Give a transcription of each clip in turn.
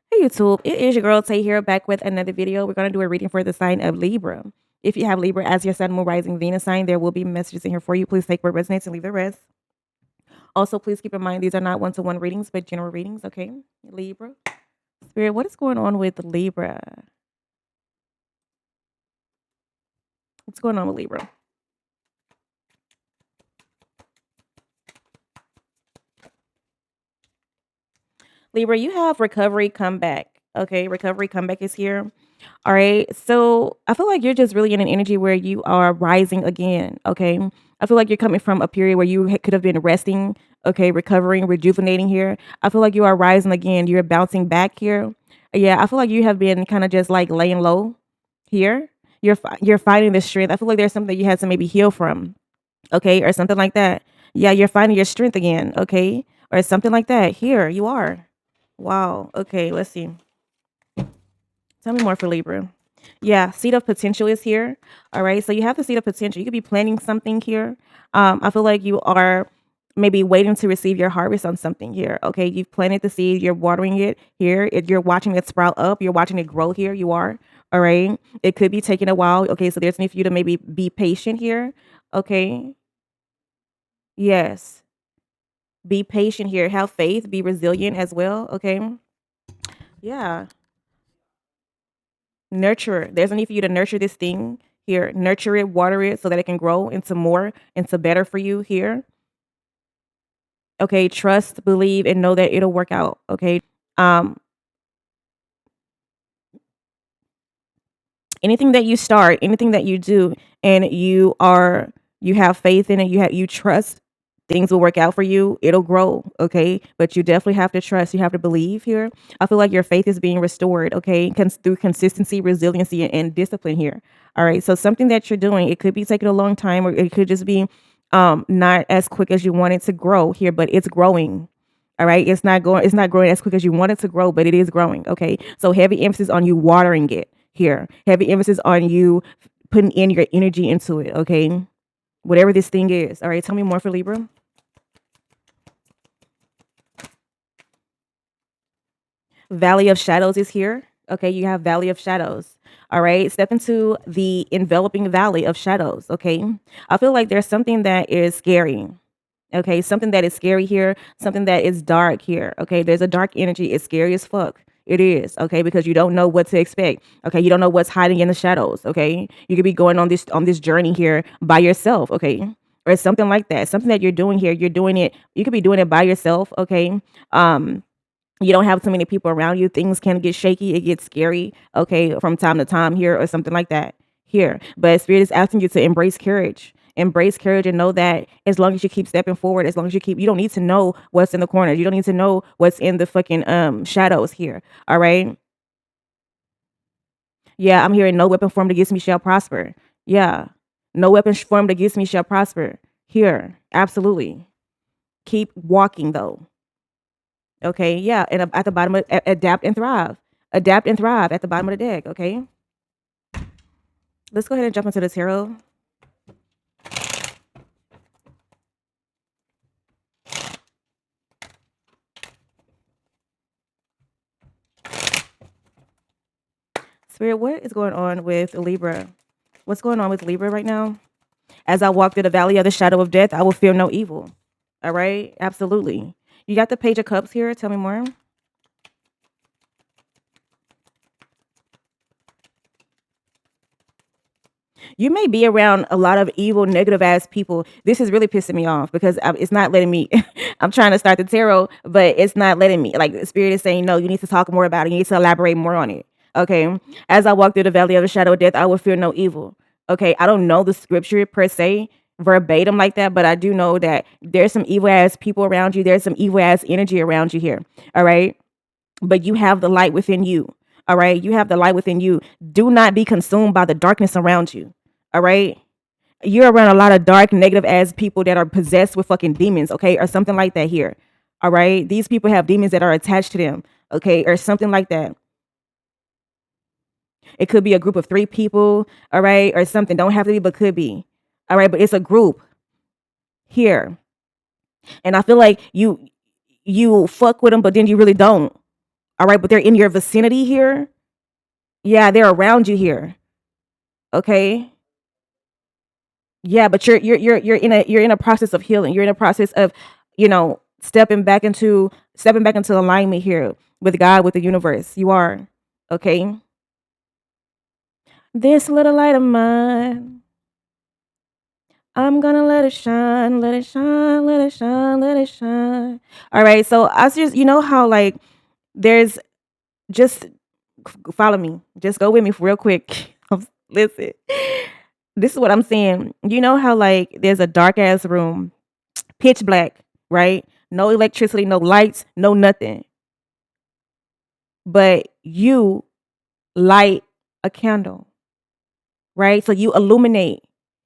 Hey YouTube, it is your girl Tay here back with another video. We're going to do a reading for the sign of Libra. If you have Libra as your sun, moon, rising, Venus sign, there will be messages in here for you. Please take what resonates and leave the rest. Also, please keep in mind these are not one-to-one readings, but general readings, okay? Libra. Spirit, what is going on with Libra? What's going on with Libra? Libra, you have recovery comeback. Okay, recovery comeback is here. All right. So I feel like you're just really in an energy where you are rising again. Okay. I feel like you're coming from a period where you could have been resting, okay, recovering, rejuvenating here. I feel like you are rising again. You're bouncing back here. Yeah, I feel like you have been kind of just like laying low here. You're finding the strength. I feel like there's something that you had to maybe heal from, okay, or something like that. Yeah, you're finding your strength again, okay, or something like that. Here you are. Wow. Okay, let's see. Tell me more for Libra. Yeah, seed of potential is here. All right. So you have the seed of potential. You could be planting something here. I feel like you are maybe waiting to receive your harvest on something here. Okay. You've planted the seed, you're watering it here. You're watching it sprout up, you're watching it grow here. You are. All right. It could be taking a while. Okay. So there's need for you to maybe be patient here. Okay. Yes. Be patient here. Have faith. Be resilient as well. Okay. Yeah. Nurture. There's a need for you to nurture this thing here. Nurture it, water it so that it can grow into more, into better for you here. Okay, trust, believe, and know that it'll work out. Okay. Um, Anything that you start, anything that you do, and you have faith in it, you trust things will work out for you, it'll grow, okay? But you definitely have to trust, you have to believe here. I feel like your faith is being restored, okay? Through consistency, resiliency, and discipline here. All right. So something that you're doing, it could be taking a long time, or it could just be not as quick as you want it to grow here, but it's growing. All right. It's not growing as quick as you want it to grow, but it is growing. Okay. So heavy emphasis on you watering it here. Heavy emphasis on you putting in your energy into it. Okay. Whatever this thing is. All right. Tell me more for Libra. Valley of Shadows is here. Okay, you have Valley of Shadows. All right, step into the enveloping Valley of Shadows. Okay, I feel like there's something that is scary. Okay, something that is scary here, something that is dark here. Okay, there's a dark energy. It's scary as fuck. It is, okay, because you don't know what to expect. Okay, you don't know what's hiding in the shadows. Okay, you could be going on this journey here by yourself. Okay, or something like that. Something that you're doing here. You're doing it. You could be doing it by yourself. Okay, um, you don't have too many people around you, things can get shaky, it gets scary, okay, from time to time here or something like that here. But Spirit is asking you to embrace courage. Embrace courage and know that as long as you keep stepping forward, as long as you don't need to know what's in the corner. You don't need to know what's in the fucking shadows here. All right. Yeah, I'm hearing no weapon formed against me shall prosper. Yeah. No weapon formed against me shall prosper. Here. Absolutely. Keep walking though. Okay, yeah, and at the bottom of adapt and thrive. Adapt and thrive at the bottom of the deck, okay? Let's go ahead and jump into the tarot. Spirit, what is going on with Libra? What's going on with Libra right now? As I walk through the valley of the shadow of death, I will fear no evil. All right, absolutely. You got the Page of Cups here. Tell me more. You may be around a lot of evil, negative ass people. This is really pissing me off because it's not letting me. I'm trying to start the tarot, but it's not letting me. Like the Spirit is saying, no, you need to talk more about it. You need to elaborate more on it. Okay. As I walk through the valley of the shadow of death, I will fear no evil. Okay. I don't know the scripture per se verbatim like that, but I do know that there's some evil ass people around you. There's some evil ass energy around you here. All right. But you have the light within you. All right. You have the light within you. Do not be consumed by the darkness around you. All right. You're around a lot of dark, negative ass people that are possessed with fucking demons, okay, or something like that here. All right. These people have demons that are attached to them, okay, or something like that. It could be a group of 3 people, all right, or something. Don't have to be, but could be. All right, but it's a group here. And I feel like you fuck with them, but then you really don't. All right, but they're in your vicinity here. Yeah, they're around you here. Okay. Yeah, but you're in a process of healing. You're in a process of, stepping back into alignment here with God, with the universe. You are. Okay. This little light of mine, I'm gonna let it shine, let it shine, let it shine, let it shine. All right. So I just, how like there's just follow me. Just go with me for real quick. Listen. This is what I'm saying. You know how like there's a dark ass room, pitch black, right? No electricity, no lights, no nothing. But you light a candle, right? So you illuminate.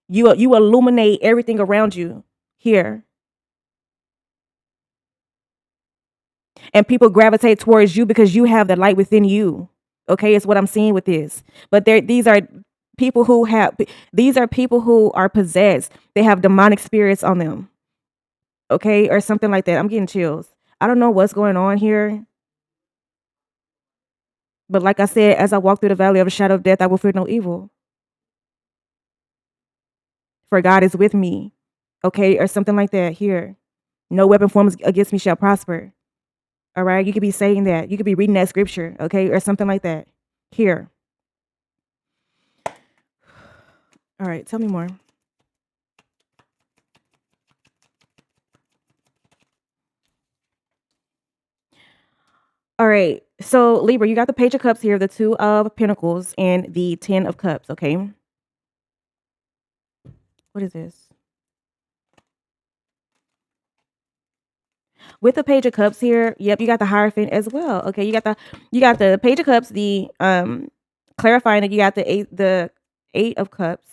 You illuminate everything around you here. And people gravitate towards you because you have the light within you. Okay, it's what I'm seeing with this. But these are people who have these are people who are possessed. They have demonic spirits on them. Okay, or something like that. I'm getting chills. I don't know what's going on here, but like I said, as I walk through the valley of the shadow of death, I will fear no evil, for God is with me. Okay, or something like that here. No weapon formed against me shall prosper. All right, you could be saying that. You could be reading that scripture, okay, or something like that here. All right, tell me more. All right, so Libra, you got the Page of Cups here, the Two of Pentacles, and the Ten of Cups, okay? What is this? With the Page of Cups here, yep, you got the Hierophant as well. Okay, you got the Page of Cups, the clarifying that you got the Eight of Cups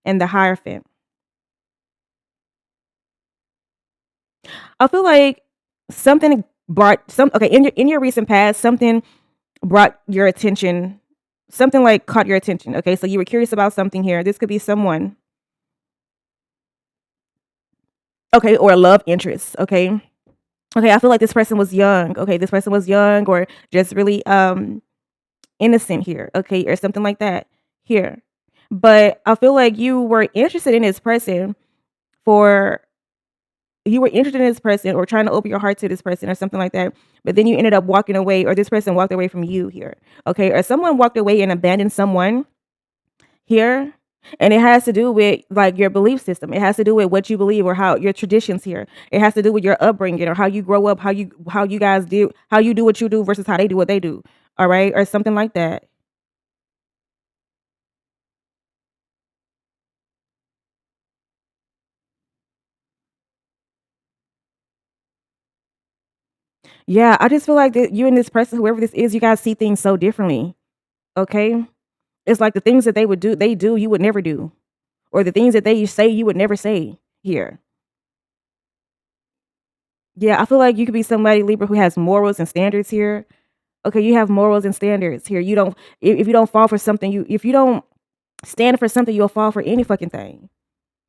and the Hierophant. I feel like something brought some okay in your recent past, something brought your attention, something like caught your attention. Okay, so you were curious about something here. This could be someone, okay, or a love interest. Okay, I feel like this person was young. Okay, this person was young or just really innocent here. Okay, or something like that here. But I feel like for you were interested in this person or trying to open your heart to this person or something like that, but then you ended up walking away, or this person walked away from you here. Okay, or someone walked away and abandoned someone here. And it has to do with like your belief system. It has to do with what you believe or how your traditions here. It has to do with your upbringing or how you grow up, how you guys do, how you do what you do versus how they do what they do. All right, or something like that. Yeah, I just feel like that you and this person, whoever this is, you guys see things so differently. Okay, it's like the things that they do, you would never do, or the things that they say, you would never say here. Yeah, I feel like you could be somebody, Libra, who has morals and standards here. Okay, you have morals and standards here. You don't if you don't fall for something, you if you don't stand for something, you'll fall for any fucking thing.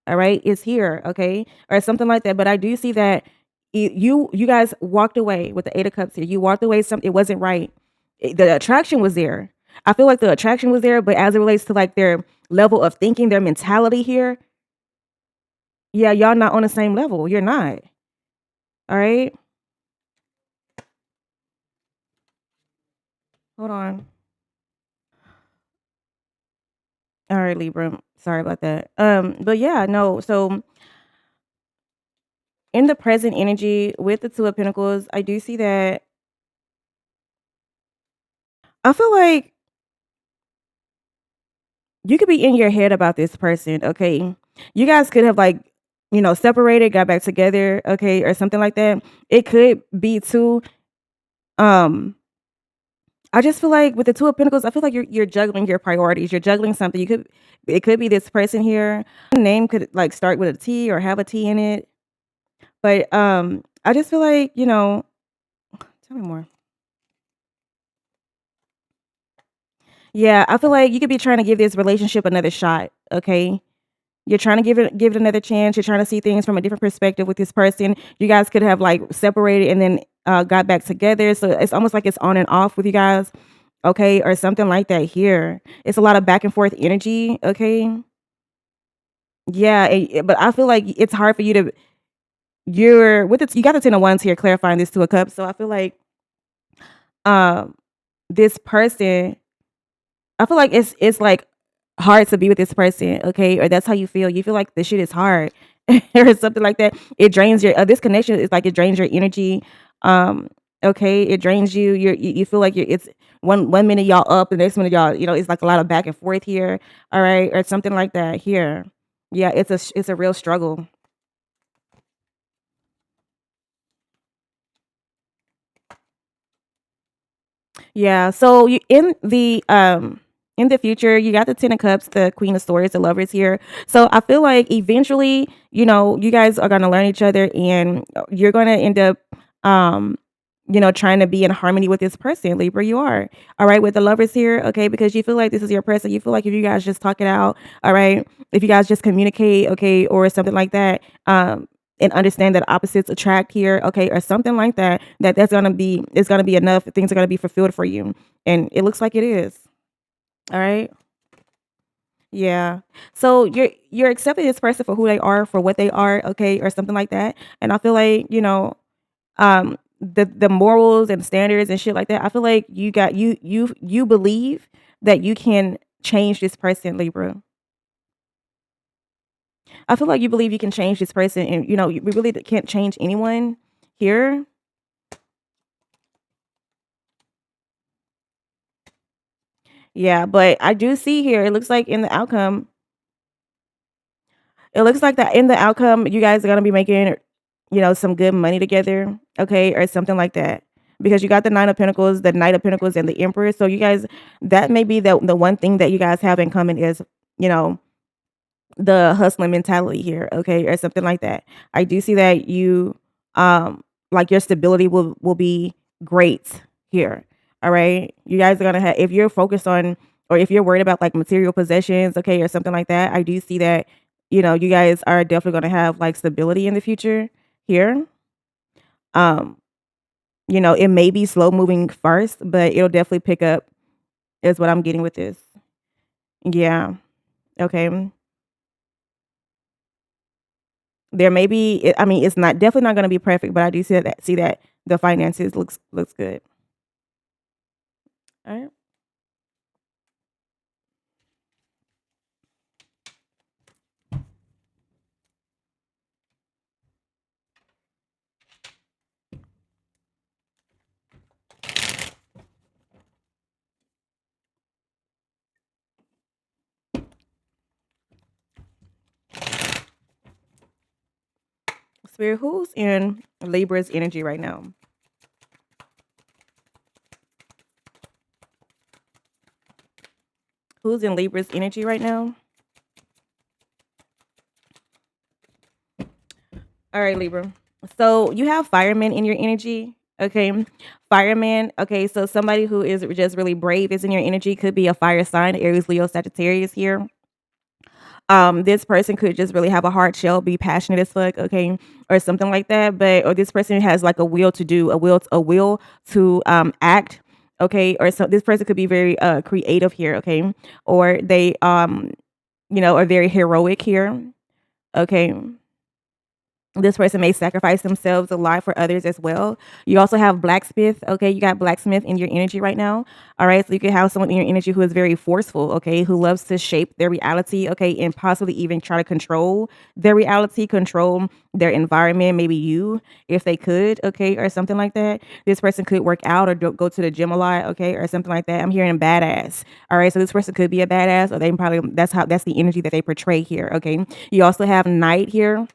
All right, it's here, okay, or something like that. But I do see that you guys walked away with the Eight of Cups here. You walked away, something it wasn't right. The attraction was there. I feel like the attraction was there, but as it relates to like their level of thinking, their mentality here, yeah, y'all not on the same level. You're not. All right, hold on. All right, Libra. Sorry about that. But yeah, no. So in the present energy with the Two of Pentacles, I do see that I feel like you could be in your head about this person, okay? You guys could have like, separated, got back together, okay, or something like that. It could be too. Um, I just feel like with the Two of Pentacles, I feel like you're juggling your priorities. You're juggling something. It could be this person here. Name could like start with a T or have a T in it. But I just feel like, tell me more. Yeah, I feel like you could be trying to give this relationship another shot, okay? You're trying to give it another chance. You're trying to see things from a different perspective with this person. You guys could have like separated and then got back together. So it's almost like it's on and off with you guys, okay, or something like that here. It's a lot of back and forth energy, okay? Yeah, but I feel like it's hard for you to you're with it. You got the 10 of wands here clarifying this 2 of cups. So I feel like um this person I feel like it's like hard to be with this person, okay? Or that's how you feel. You feel like this shit is hard or something like that. It drains your this connection is like it drains your energy. Um, okay, it drains you. You feel like you're it's one minute y'all up, the next minute y'all, it's like a lot of back and forth here, all right, or something like that here. Yeah, it's a real struggle. Yeah, so you in the future, you got the 10 of cups, the queen of swords, the lovers here. So I feel like eventually, you guys are going to learn each other and you're going to end up trying to be in harmony with this person. Libra, you are. All right, with the lovers here, okay, because you feel like this is your person. You feel like if you guys just talk it out, all right, if you guys just communicate, okay, or something like that, and understand that opposites attract here, okay, or something like that, that's gonna be it's gonna be enough. Things are gonna be fulfilled for you, and it looks like it is. All right, yeah. So you're accepting this person for who they are, for what they are, okay, or something like that. And I feel like the morals and standards and shit like that. I feel like you believe that you can change this person, Libra. I feel like you believe you can change this person, and we really can't change anyone here. Yeah, but I do see here, it looks like in the outcome, it looks like that in the outcome, you guys are gonna be making, some good money together, okay, or something like that. Because you got the Nine of Pentacles, the Knight of Pentacles, and the Emperor. So you guys, that may be the one thing that you guys have in common is, you know, the hustling mentality here, okay, or something like that. I do see that you like your stability will be great here. All right. You guys are gonna have if you're focused on or if you're worried about like material possessions, okay, or something like that, I do see that, you guys are definitely gonna have like stability in the future here. Um, it may be slow moving first, but it'll definitely pick up is what I'm getting with this. Yeah. Okay. There may be I mean, it's not definitely not gonna be perfect, but I do see that the finances looks good. Alright. Spirit, who's in Libra's energy right now? Who's in Libra's energy right now? Alright, Libra. So you have firemen in your energy. Okay. Fireman. Okay, so somebody who is just really brave is in your energy. Could be a fire sign, Aries, Leo, Sagittarius here. This person could just really have a hard shell, be passionate as fuck, okay, or something like that. But or this person has like a will to do, a will to act, okay, or so this person could be very creative here, okay, or they are very heroic here, okay. This person may sacrifice themselves alive for others as well. You also have blacksmith. Okay, you got blacksmith in your energy right now. All right, so you could have someone in your energy who is very forceful. Okay, who loves to shape their reality. Okay, and possibly even try to control their reality, control their environment. Maybe you, if they could. Okay, or something like that. This person could work out or go to the gym a lot. Okay, or something like that. I'm hearing badass. All right, so this person could be a badass, or they probably that's the energy that they portray here. Okay, you also have knight here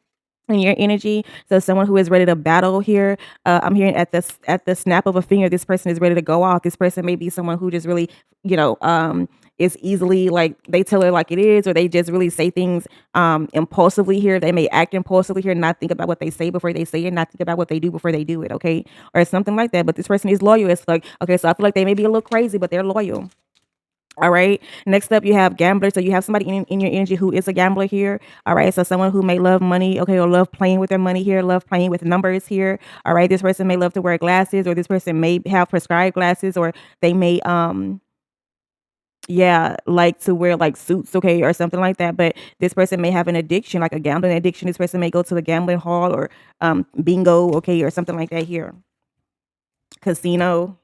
in your energy. So someone who is ready to battle here. I'm hearing at the snap of a finger, this person is ready to go off. This person may be someone who just really, is easily like they tell it like it is, or they just really say things impulsively here. They may act impulsively here, not think about what they say before they say it, not think about what they do before they do it, okay? Or something like that. But this person is loyal as fuck. Okay, so I feel like they may be a little crazy, but they're loyal. All right. Next up, you have gamblers. So you have somebody in your energy who is a gambler here. All right. So someone who may love money, okay, or love playing with their money here, love playing with numbers here. All right. This person may love to wear glasses, or this person may have prescribed glasses, or they may yeah, like to wear like suits, okay, or something like that. But this person may have an addiction, like a gambling addiction. This person may go to the gambling hall or bingo, okay, or something like that here. Casino.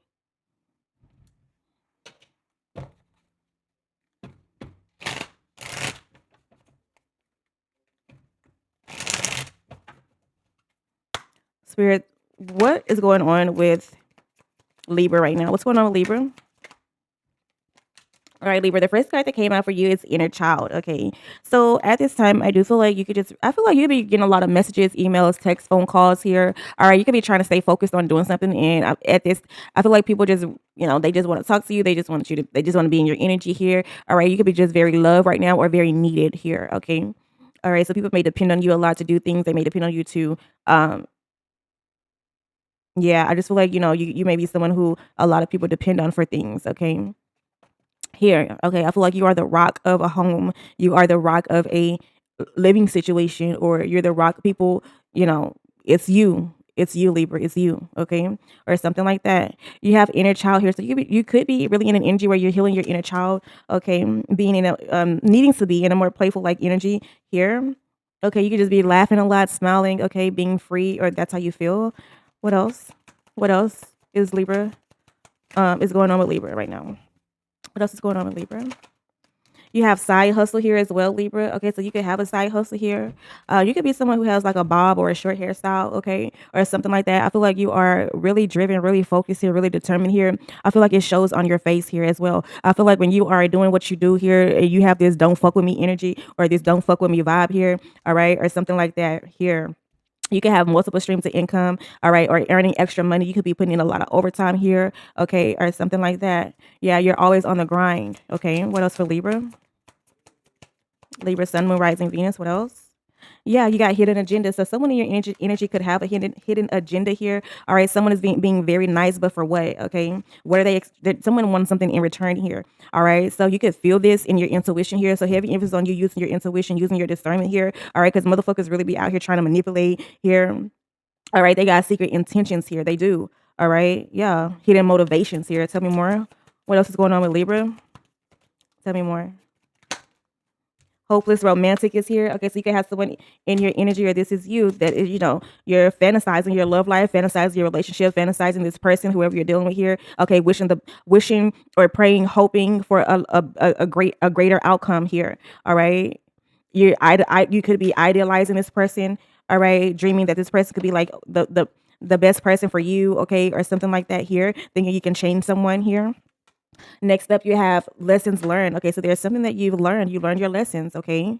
Spirit, what is going on with Libra right now? What's going on with Libra? All right, Libra, the first card that came out for you is inner child. Okay. So at this time, I do feel like you could just, I feel like you could be getting a lot of messages, emails, texts, phone calls here. All right. You could be trying to stay focused on doing something. And at this, I feel like people just, they just want to talk to you. They just want you to, they just want to be in your energy here. All right. You could be just very loved right now or very needed here. Okay. All right. So people may depend on you a lot to do things. They may depend on you to, um, yeah, I just feel like, you may be someone who a lot of people depend on for things. Okay. Here, okay, I feel like you are the rock of a home. You are the rock of a living situation, or you're the rock people, you know, it's you. It's you, Libra. It's you, okay, or something like that. You have inner child here, so you could be really in an energy where you're healing your inner child, okay, being in a needing to be in a more playful like energy here. Okay, you could just be laughing a lot, smiling, okay, being free, or that's how you feel. What else? What else is Libra? Is going on with Libra right now? What else is going on with Libra? You have side hustle here as well, Libra. Okay, so you could have a side hustle here. You could be someone who has like a bob or a short hairstyle, okay, or something like that. I feel like you are really driven, really focused here, really determined here. I feel like it shows on your face here as well. I feel like when you are doing what you do here, you have this "don't fuck with me" energy or this "don't fuck with me" vibe here, all right, or something like that here. You can have multiple streams of income, all right, or earning extra money. You could be putting in a lot of overtime here, okay, or something like that. Yeah, you're always on the grind, okay. What else for Libra? Libra, Sun, Moon, Rising, Venus. What else? Yeah, you got hidden agenda. So someone in your energy could have a hidden agenda here. All right, someone is being very nice, but for what? Okay, what are they? Someone wants something in return here. All right, so you could feel this in your intuition here. So heavy emphasis on you using your intuition, using your discernment here. All right, because motherfuckers really be out here trying to manipulate here. All right, they got secret intentions here. They do. All right, yeah, hidden motivations here. Tell me more. What else is going on with Libra? Tell me more. Hopeless romantic is here. Okay, so you can have someone in your energy, or this is you that is, you're fantasizing your love life, fantasizing your relationship, fantasizing this person, whoever you're dealing with here. Okay, wishing or praying, hoping for a greater outcome here. All right, you could be idealizing this person. All right, dreaming that this person could be like the best person for you. Okay, or something like that here. Thinking you can change someone here. Next up, you have lessons learned. Okay, so there's something that you've learned. You learned your lessons. Okay.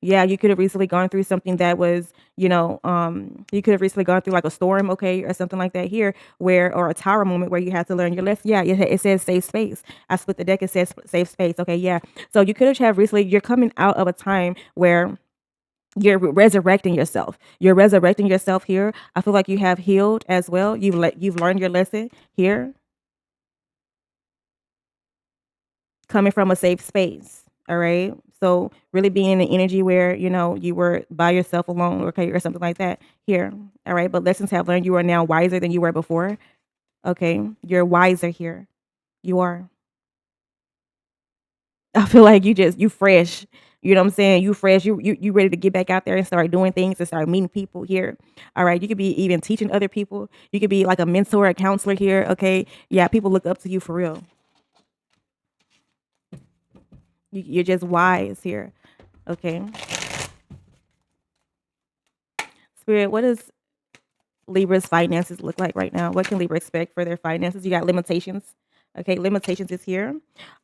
Yeah, you could have recently gone through something that was, you could have recently gone through like a storm, okay, or something like that here, or a tower moment where you had to learn your lesson. Yeah, it says safe space. I split the deck. It says safe space. Okay, yeah. So you could have recently. You're coming out of a time where you're resurrecting yourself. You're resurrecting yourself here. I feel like you have healed as well. You've learned your lesson here, coming from a safe space. All right. So really being in the energy where, you were by yourself alone, okay, or something like that here. All right. But lessons have learned, you are now wiser than you were before. Okay. You're wiser here. You are. I feel like you fresh. You know what I'm saying? You fresh. You ready to get back out there and start doing things and start meeting people here. All right. You could be even teaching other people. You could be like a mentor, a counselor here. Okay. Yeah. People look up to you for real. You're just wise here. Okay. Spirit, what does Libra's finances look like right now? What can Libra expect for their finances? You got limitations. Okay, limitations is here.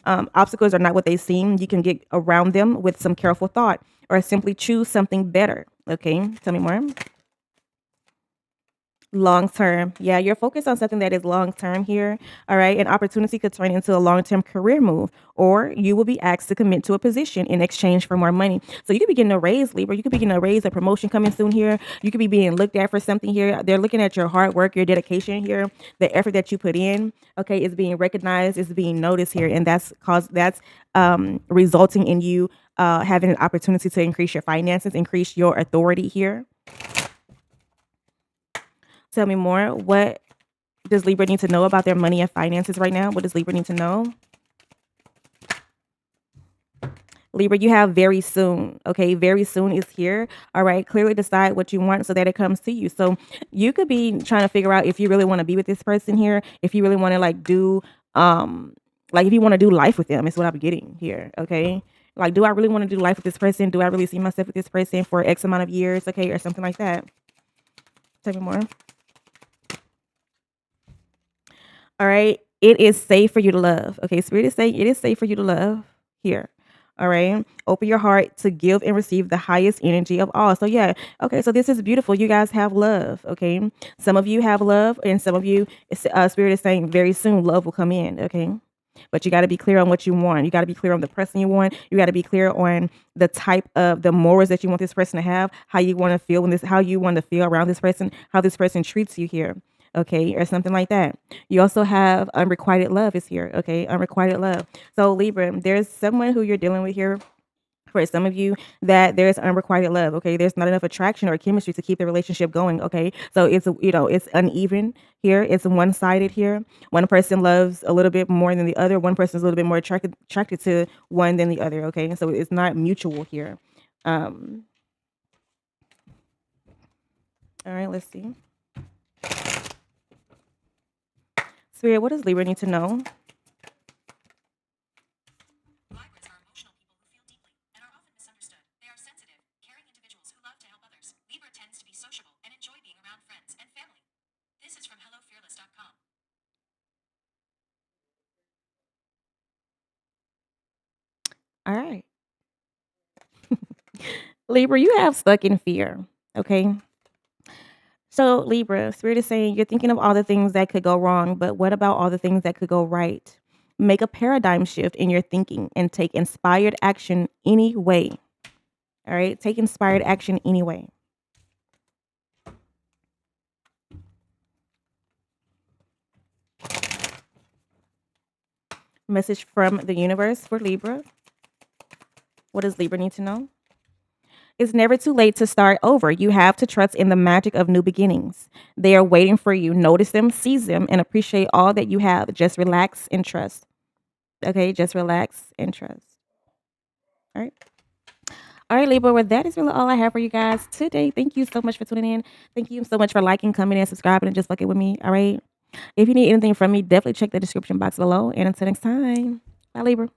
Obstacles are not what they seem. You can get around them with some careful thought or simply choose something better. Okay, tell me more. Long term. Yeah, you're focused on something that is long term here. All right. An opportunity could turn into a long term career move, or you will be asked to commit to a position in exchange for more money. So you could be getting a raise, Libra. You could be getting a raise, a promotion coming soon here. You could be being looked at for something here. They're looking at your hard work, your dedication here, the effort that you put in. Okay, is being recognized, is being noticed here, and that's resulting in you having an opportunity to increase your finances, increase your authority here. Tell me more. What does Libra need to know about their money and finances right now? What does Libra need to know? Libra, you have very soon. Okay, very soon is here. All right, clearly decide what you want so that it comes to you. So you could be trying to figure out if you really want to be with this person here, if you really want to like if you want to do life with them, is what I'm getting here. Okay, like do I really want to do life with this person? Do I really see myself with this person for X amount of years? Okay, or something like that. Tell me more. All right. It is safe for you to love. Okay. Spirit is saying it is safe for you to love here. All right. Open your heart to give and receive the highest energy of all. So, yeah. Okay. So, this is beautiful. You guys have love. Okay. Some of you have love, and some of you, Spirit is saying very soon love will come in. Okay. But you got to be clear on what you want. You got to be clear on the person you want. You got to be clear on the type of the morals that you want this person to have, how you want to feel how you want to feel around this person, how this person treats you here. Okay, or something like that. You also have unrequited love is here. Okay, unrequited love. So Libra, there's someone who you're dealing with here. For some of you, that there's unrequited love. Okay, there's not enough attraction or chemistry to keep the relationship going. Okay, so it's uneven here. It's one sided here. One person loves a little bit more than the other. One person is a little bit more attracted to one than the other. Okay, so it's not mutual here. Um, all right, let's see. Spirit, what does Libra need to know? All right, Libra, you have stuck in fear. Okay, so, Libra, Spirit is saying you're thinking of all the things that could go wrong, but what about all the things that could go right? Make a paradigm shift in your thinking and take inspired action anyway. All right, take inspired action anyway. Message from the universe for Libra. What does Libra need to know? It's never too late to start over. You have to trust in the magic of new beginnings. They are waiting for you. Notice them, seize them, and appreciate all that you have. Just relax and trust. Okay, just relax and trust. All right. All right, Libra, well, that is really all I have for you guys today. Thank you so much for tuning in. Thank you so much for liking, commenting, and subscribing, and just fucking with me. All right. If you need anything from me, definitely check the description box below. And until next time, bye, Libra.